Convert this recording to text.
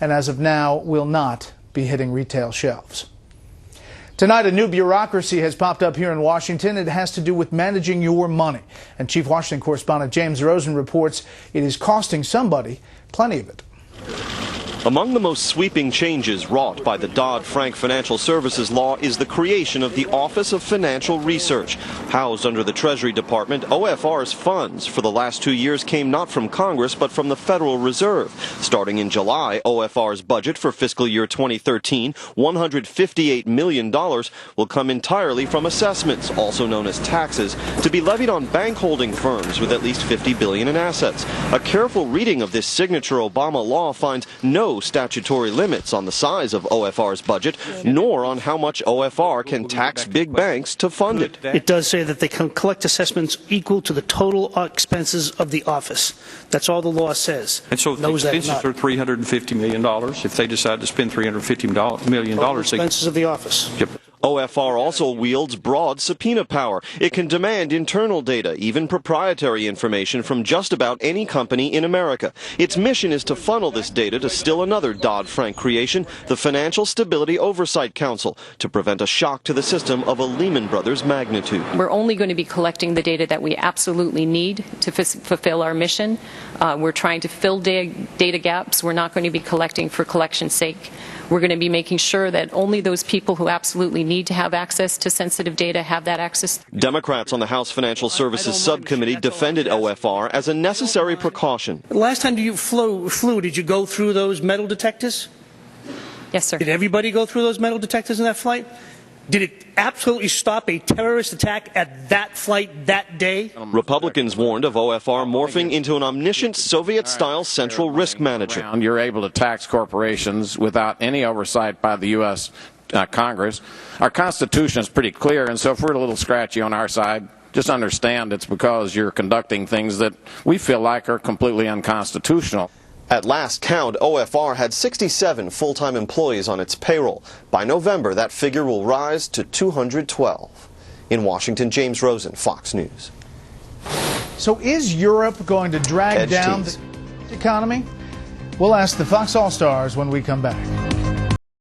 and as of now will not be hitting retail shelves. Tonight, a new bureaucracy has popped up here in Washington. It has to do with managing your money. And Chief Washington correspondent James Rosen reports it is costing somebody plenty of it. Among the most sweeping changes wrought by the Dodd-Frank Financial Services Law is the creation of the Office of Financial Research. Housed under the Treasury Department, OFR's funds for the last 2 years came not from Congress but from the Federal Reserve. Starting in July, OFR's budget for fiscal year 2013, $158 million, will come entirely from assessments, also known as taxes, to be levied on bank holding firms with at least $50 billion in assets. A careful reading of this signature Obama law finds no statutory limits on the size of OFR's budget, nor on how much OFR can tax big banks to fund it. It does say that they can collect assessments equal to the total expenses of the office. That's all the law says. And so if the expenses are $350 million, if they decide to spend $350 million, total expenses of the office. Yep. OFR also wields broad subpoena power. It can demand internal data, even proprietary information from just about any company in America. Its mission is to funnel this data to still another Dodd-Frank creation, the Financial Stability Oversight Council, to prevent a shock to the system of a Lehman Brothers magnitude. We're only going to be collecting the data that we absolutely need to fulfill our mission. We're trying to fill data gaps. We're not going to be collecting for collection's sake. We're going to be making sure that only those people who absolutely need to have access to sensitive data have that access. Democrats on the House Financial Services Subcommittee defended OFR as a necessary precaution. Last time you flew, did you go through those metal detectors? Yes, sir. Did everybody go through those metal detectors in that flight? Did it absolutely stop a terrorist attack at that flight that day? Republicans warned of OFR morphing into an omniscient Soviet-style central risk manager. You're able to tax corporations without any oversight by the U.S. Congress. Our Constitution is pretty clear, and so if we're a little scratchy on our side, just understand it's because you're conducting things that we feel like are completely unconstitutional. At last count, OFR had 67 full-time employees on its payroll. By November, that figure will rise to 212. In Washington, James Rosen, Fox News. So is Europe going to drag down the economy? We'll ask the Fox All-Stars when we come back.